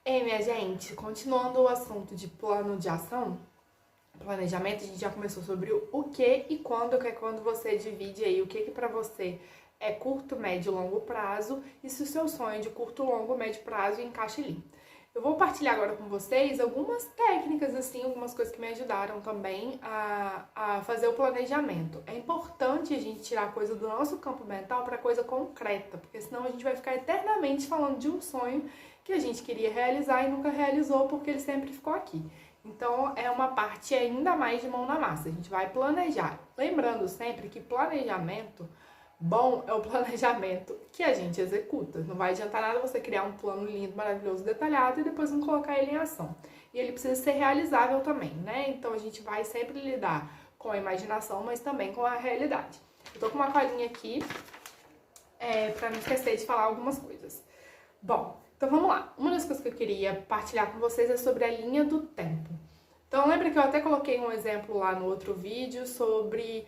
Ei, minha gente, continuando o assunto de plano de ação, planejamento, a gente já começou sobre o que e quando, que é quando você divide aí o que pra você é curto, médio e longo prazo e se o seu sonho de curto, longo, médio prazo encaixa ali. Eu vou partilhar agora com vocês algumas técnicas, assim, algumas coisas que me ajudaram também a fazer o planejamento. É importante a gente tirar coisa do nosso campo mental para coisa concreta, porque senão a gente vai ficar eternamente falando de um sonho que a gente queria realizar e nunca realizou porque ele sempre ficou aqui. Então é uma parte ainda mais de mão na massa. A gente vai planejar. Lembrando sempre que planejamento bom é o planejamento que a gente executa. Não vai adiantar nada você criar um plano lindo, maravilhoso, detalhado e depois não colocar ele em ação. E ele precisa ser realizável também, né? Então a gente vai sempre lidar com a imaginação, mas também com a realidade. Eu tô com uma colinha aqui para não esquecer de falar algumas coisas. Bom, então vamos lá. Uma das coisas que eu queria partilhar com vocês é sobre a linha do tempo. Então lembra que eu até coloquei um exemplo lá no outro vídeo sobre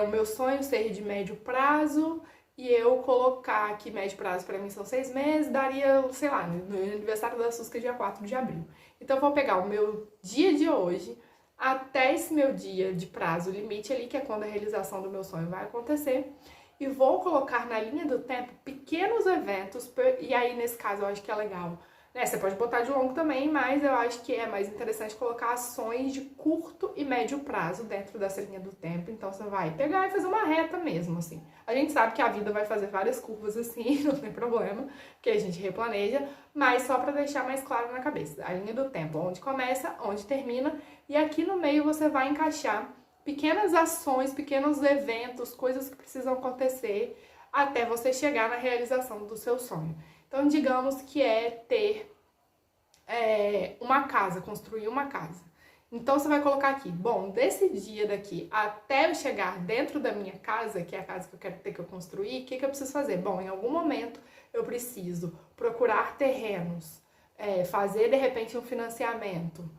o meu sonho ser de médio prazo e eu colocar que médio prazo para mim são 6 meses, daria, sei lá, no aniversário da Susca dia 4 de abril. Então eu vou pegar o meu dia de hoje até esse meu dia de prazo limite ali, que é quando a realização do meu sonho vai acontecer, e vou colocar na linha do tempo pequenos eventos, e aí nesse caso eu acho que é legal, né? Você pode botar de longo também, mas eu acho que é mais interessante colocar ações de curto e médio prazo dentro dessa linha do tempo, então você vai pegar e fazer uma reta mesmo, assim. A gente sabe que a vida vai fazer várias curvas assim, não tem problema, que a gente replaneja, mas só para deixar mais claro na cabeça, a linha do tempo, onde começa, onde termina, e aqui no meio você vai encaixar pequenas ações, pequenos eventos, coisas que precisam acontecer até você chegar na realização do seu sonho. Então, digamos que é ter uma casa, construir uma casa. Então, você vai colocar aqui, bom, desse dia daqui até eu chegar dentro da minha casa, que é a casa que eu quero ter que eu construir, o que eu preciso fazer? Bom, em algum momento eu preciso procurar terrenos, fazer de repente um financiamento,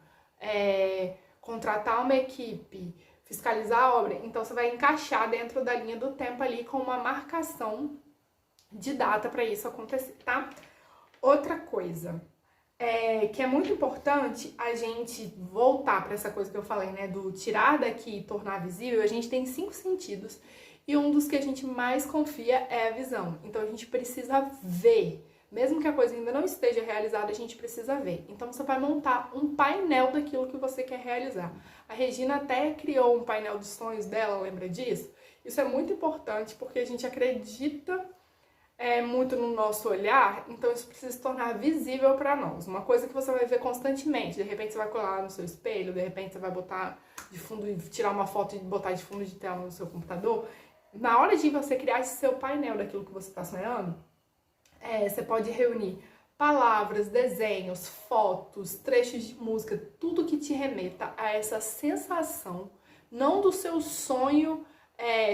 contratar uma equipe, fiscalizar a obra. Então você vai encaixar dentro da linha do tempo ali com uma marcação de data para isso acontecer, tá? Outra coisa que é muito importante a gente voltar para essa coisa que eu falei, né, do tirar daqui e tornar visível. A gente tem 5 sentidos e um dos que a gente mais confia é a visão. Então a gente precisa ver. Mesmo que a coisa ainda não esteja realizada, a gente precisa ver. Então você vai montar um painel daquilo que você quer realizar. A Regina até criou um painel dos sonhos dela, lembra disso? Isso é muito importante porque a gente acredita muito no nosso olhar, então isso precisa se tornar visível para nós. Uma coisa que você vai ver constantemente. De repente você vai colar no seu espelho, de repente você vai botar de fundo, tirar uma foto e botar de fundo de tela no seu computador. Na hora de você criar esse seu painel daquilo que você está sonhando, você pode reunir palavras, desenhos, fotos, trechos de música, tudo que te remeta a essa sensação, não do seu sonho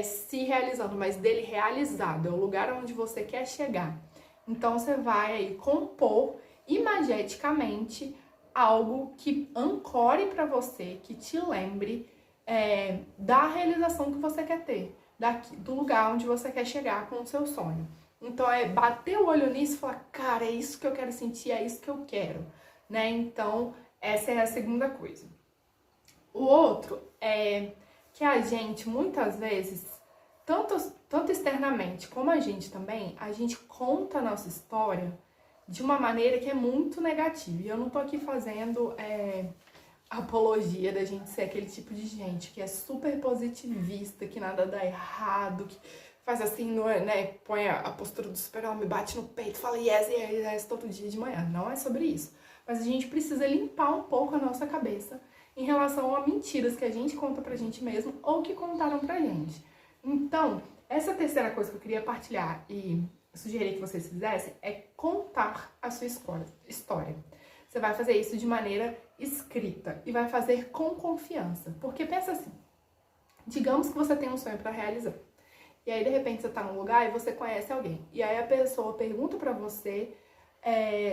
se realizando, mas dele realizado, é o lugar onde você quer chegar. Então você vai aí compor imageticamente algo que ancore para você, que te lembre da realização que você quer ter, do lugar onde você quer chegar com o seu sonho. Então bater o olho nisso e falar, cara, é isso que eu quero sentir, é isso que eu quero, né? Então essa é a segunda coisa. O outro é que a gente, muitas vezes, tanto externamente como a gente também, a gente conta a nossa história de uma maneira que é muito negativa. E eu não tô aqui fazendo apologia da gente ser aquele tipo de gente que é super positivista, que nada dá errado, que faz assim, né, põe a postura do super-homem, bate no peito, fala yes, yes, yes todo dia de manhã. Não é sobre isso. Mas a gente precisa limpar um pouco a nossa cabeça em relação a mentiras que a gente conta pra gente mesmo ou que contaram pra gente. Então, essa terceira coisa que eu queria partilhar e sugerir que vocês fizessem é contar a sua história. Você vai fazer isso de maneira escrita e vai fazer com confiança. Porque pensa assim, digamos que você tem um sonho pra realizar. E aí, de repente, você tá num lugar e você conhece alguém. E aí a pessoa pergunta pra você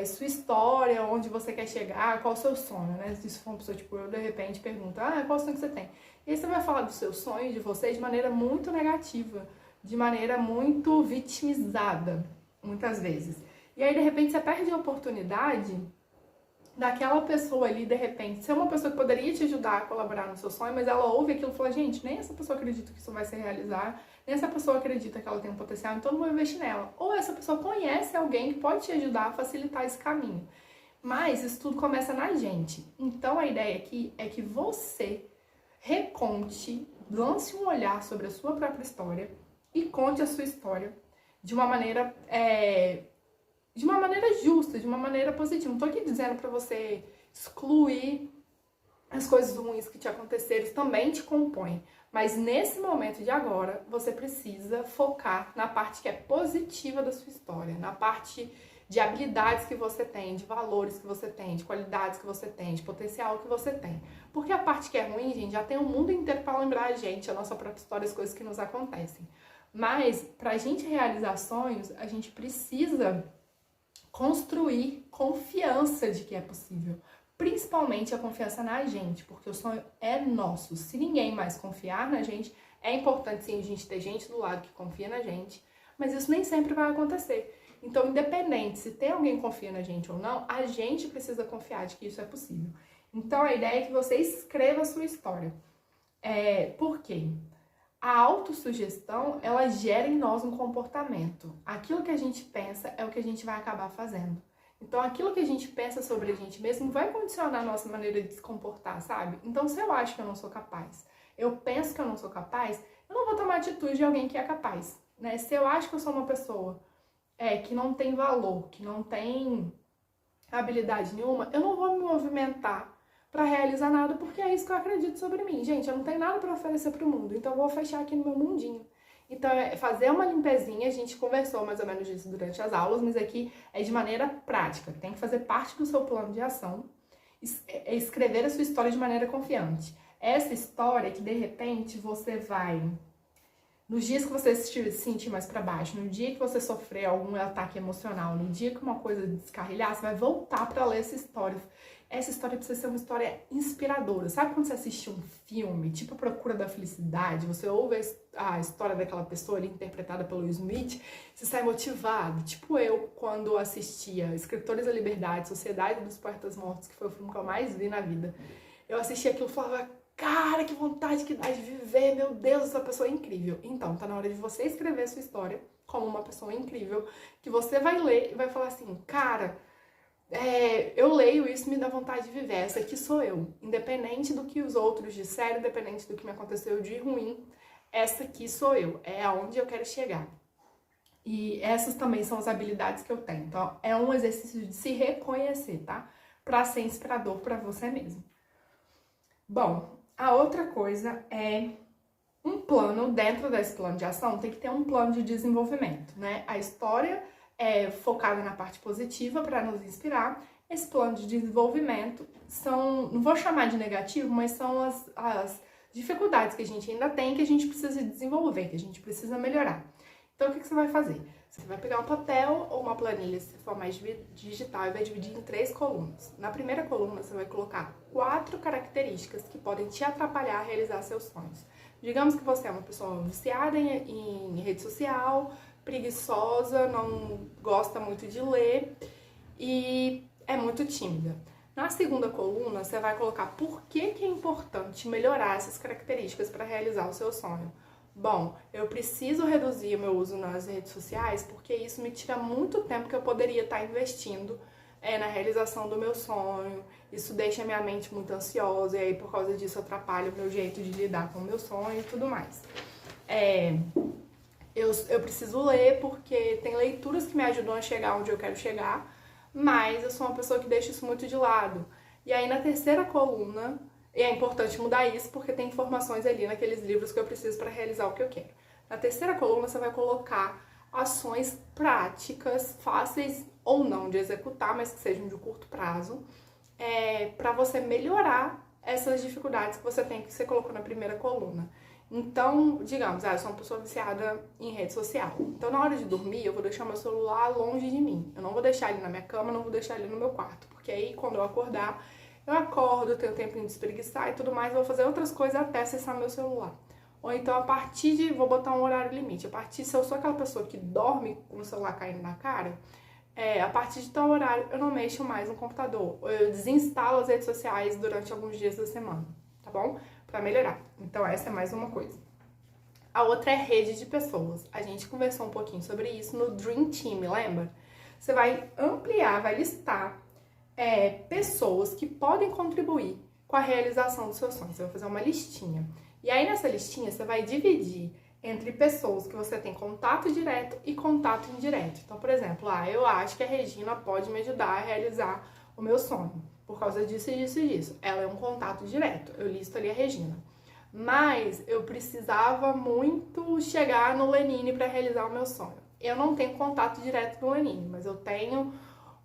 sua história, onde você quer chegar, qual o seu sonho, né? Se for uma pessoa tipo eu, de repente pergunta, qual o sonho que você tem? E aí você vai falar do seu sonho, de você, de maneira muito negativa, de maneira muito vitimizada, muitas vezes. E aí, de repente, você perde a oportunidade daquela pessoa ali, de repente, ser uma pessoa que poderia te ajudar a colaborar no seu sonho, mas ela ouve aquilo e fala, gente, nem essa pessoa acredita que isso vai se realizar, nem essa pessoa acredita que ela tem um potencial, então não vou investir nela. Ou essa pessoa conhece alguém que pode te ajudar a facilitar esse caminho. Mas isso tudo começa na gente. Então a ideia aqui é que você reconte, lance um olhar sobre a sua própria história e conte a sua história de uma maneira justa, de uma maneira positiva. Não tô aqui dizendo pra você excluir as coisas ruins que te aconteceram, isso também te compõe. Mas nesse momento de agora, você precisa focar na parte que é positiva da sua história, na parte de habilidades que você tem, de valores que você tem, de qualidades que você tem, de potencial que você tem. Porque a parte que é ruim, gente, já tem o mundo inteiro pra lembrar a gente, a nossa própria história, as coisas que nos acontecem. Mas, pra gente realizar sonhos, a gente precisa construir confiança de que é possível. Principalmente a confiança na gente, porque o sonho é nosso. Se ninguém mais confiar na gente, é importante sim a gente ter gente do lado que confia na gente, mas isso nem sempre vai acontecer. Então, independente se tem alguém que confia na gente ou não, a gente precisa confiar de que isso é possível. Então, a ideia é que você escreva a sua história. Por quê? A autossugestão, ela gera em nós um comportamento. Aquilo que a gente pensa é o que a gente vai acabar fazendo. Então, aquilo que a gente pensa sobre a gente mesmo vai condicionar a nossa maneira de se comportar, sabe? Então, se eu acho que eu não sou capaz, eu penso que eu não sou capaz, eu não vou tomar atitude de alguém que é capaz, né? Se eu acho que eu sou uma pessoa que não tem valor, que não tem habilidade nenhuma, eu não vou me movimentar para realizar nada, porque é isso que eu acredito sobre mim. Gente, eu não tenho nada para oferecer pro mundo, então eu vou fechar aqui no meu mundinho. Então, é fazer uma limpezinha, a gente conversou mais ou menos disso durante as aulas, mas aqui é de maneira prática, tem que fazer parte do seu plano de ação, escrever a sua história de maneira confiante. Essa história que, de repente, você vai... Nos dias que você se sentir mais para baixo, no dia que você sofrer algum ataque emocional, no dia que uma coisa descarrilhar, você vai voltar para ler essa história. Essa história precisa ser uma história inspiradora. Sabe quando você assiste um filme, tipo Procura da Felicidade, você ouve a história daquela pessoa ali interpretada pelo Will Smith, você sai motivado. Tipo eu, quando assistia Escritores da Liberdade, Sociedade dos Poetas Mortos, que foi o filme que eu mais vi na vida. Eu assistia aquilo e falava, cara, que vontade que dá de viver, meu Deus, essa pessoa é incrível. Então, tá na hora de você escrever a sua história como uma pessoa incrível, que você vai ler e vai falar assim, cara, eu leio isso, me dá vontade de viver, essa aqui sou eu. Independente do que os outros disseram, independente do que me aconteceu de ruim, essa aqui sou eu, é aonde eu quero chegar. E essas também são as habilidades que eu tenho. Então, é um exercício de se reconhecer, tá? Pra ser inspirador pra você mesmo. Bom, a outra coisa é um plano, dentro desse plano de ação, tem que ter um plano de desenvolvimento, né? A história é focada na parte positiva para nos inspirar. Esse plano de desenvolvimento são, não vou chamar de negativo, mas são as dificuldades que a gente ainda tem, que a gente precisa desenvolver, que a gente precisa melhorar. Então, o que você vai fazer? Você vai pegar um papel ou uma planilha, se for mais digital, e vai dividir em 3 colunas. Na primeira coluna, você vai colocar 4 características que podem te atrapalhar a realizar seus sonhos. Digamos que você é uma pessoa viciada em rede social, preguiçosa, não gosta muito de ler e é muito tímida. Na segunda coluna, você vai colocar por que é importante melhorar essas características para realizar o seu sonho. Bom, eu preciso reduzir o meu uso nas redes sociais porque isso me tira muito tempo que eu poderia estar investindo na realização do meu sonho. Isso deixa minha mente muito ansiosa e aí por causa disso atrapalha o meu jeito de lidar com o meu sonho e tudo mais. Eu preciso ler porque tem leituras que me ajudam a chegar onde eu quero chegar, mas eu sou uma pessoa que deixa isso muito de lado. E aí na terceira coluna, e é importante mudar isso porque tem informações ali naqueles livros que eu preciso para realizar o que eu quero. Na terceira coluna você vai colocar ações práticas, fáceis ou não de executar, mas que sejam de curto prazo, para você melhorar essas dificuldades que você tem, que você colocou na primeira coluna. Então, digamos, eu sou uma pessoa viciada em rede social. Então, na hora de dormir, eu vou deixar meu celular longe de mim. Eu não vou deixar ele na minha cama, não vou deixar ele no meu quarto. Porque aí, quando eu acordar, eu acordo, tenho tempo de espreguiçar e tudo mais, vou fazer outras coisas até acessar meu celular. Ou então, vou botar um horário limite. Se eu sou aquela pessoa que dorme com o celular caindo na cara, a partir de tal horário eu não mexo mais no computador, ou eu desinstalo as redes sociais durante alguns dias da semana, tá bom? Pra melhorar. Então essa é mais uma coisa. A outra é rede de pessoas. A gente conversou um pouquinho sobre isso no Dream Team, lembra? Você vai ampliar, vai listar pessoas que podem contribuir com a realização dos seus sonhos. Você vai fazer uma listinha. E aí nessa listinha você vai dividir entre pessoas que você tem contato direto e contato indireto. Então, por exemplo, eu acho que a Regina pode me ajudar a realizar o meu sonho, por causa disso e disso e disso. Ela é um contato direto, eu listo ali a Regina. Mas eu precisava muito chegar no Lenine para realizar o meu sonho. Eu não tenho contato direto com o Lenine, mas eu tenho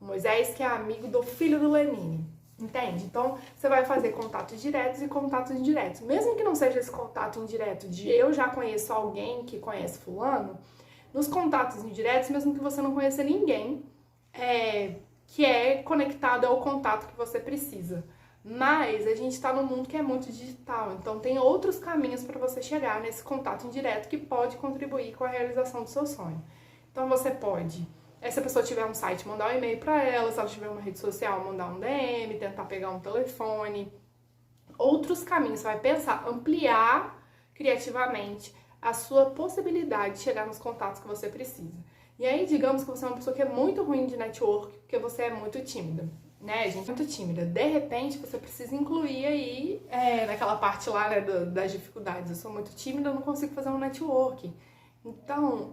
o Moisés, que é amigo do filho do Lenine. Entende? Então, você vai fazer contatos diretos e contatos indiretos. Mesmo que não seja esse contato indireto de eu já conheço alguém que conhece fulano, nos contatos indiretos, mesmo que você não conheça ninguém que é conectado ao contato que você precisa. Mas a gente está num mundo que é muito digital, então tem outros caminhos para você chegar nesse contato indireto que pode contribuir com a realização do seu sonho. Então, você pode... se a pessoa tiver um site, mandar um e-mail para ela, se ela tiver uma rede social, mandar um DM, tentar pegar um telefone. Outros caminhos, você vai pensar, ampliar criativamente a sua possibilidade de chegar nos contatos que você precisa. E aí, digamos que você é uma pessoa que é muito ruim de network, porque você é muito tímida, né, gente? Muito tímida. De repente, você precisa incluir aí, naquela parte lá, né, das dificuldades. Eu sou muito tímida, eu não consigo fazer um network. Então,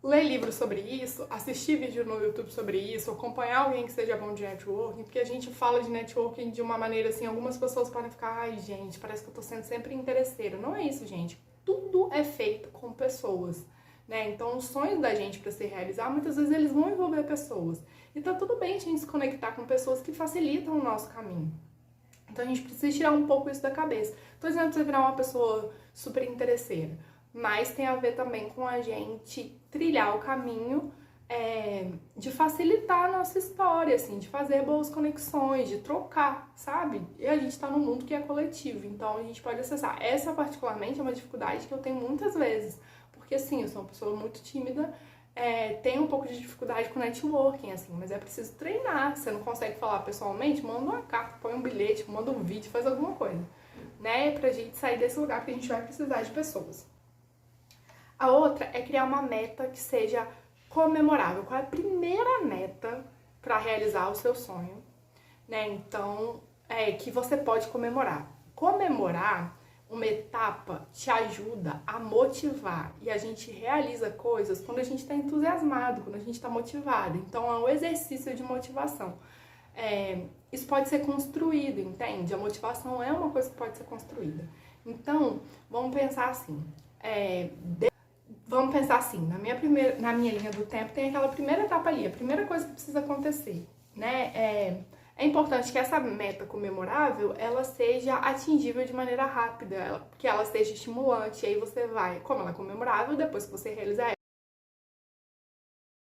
ler livros sobre isso, assistir vídeo no YouTube sobre isso, acompanhar alguém que seja bom de networking, porque a gente fala de networking de uma maneira assim, algumas pessoas podem ficar, ai gente, parece que eu tô sendo sempre interesseira. Não é isso, gente. Tudo é feito com pessoas, né? Então, os sonhos da gente para se realizar, muitas vezes eles vão envolver pessoas. E tá tudo bem a gente se conectar com pessoas que facilitam o nosso caminho. Então, a gente precisa tirar um pouco isso da cabeça. Tô dizendo pra você virar uma pessoa super interesseira, mas tem a ver também com a gente trilhar o caminho de facilitar a nossa história, assim, de fazer boas conexões, de trocar, sabe? E a gente tá num mundo que é coletivo, então a gente pode acessar. Essa, particularmente, é uma dificuldade que eu tenho muitas vezes, porque, assim, eu sou uma pessoa muito tímida, tenho um pouco de dificuldade com networking, assim, mas é preciso treinar. Você não consegue falar pessoalmente? Manda uma carta, põe um bilhete, manda um vídeo, faz alguma coisa, né? Pra gente sair desse lugar, porque a gente vai precisar de pessoas. A outra é criar uma meta que seja comemorável. Qual é a primeira meta para realizar o seu sonho, né? Então, que você pode comemorar. Comemorar uma etapa te ajuda a motivar. E a gente realiza coisas quando a gente está entusiasmado, quando a gente está motivado. Então, é um exercício de motivação. Isso pode ser construído, entende? A motivação é uma coisa que pode ser construída. Então, vamos pensar assim. Vamos pensar assim, na minha linha do tempo tem aquela primeira etapa ali, a primeira coisa que precisa acontecer, né? É importante que essa meta comemorável, ela seja atingível de maneira rápida, que ela seja estimulante, e aí você vai, como ela é comemorável, depois que você realizar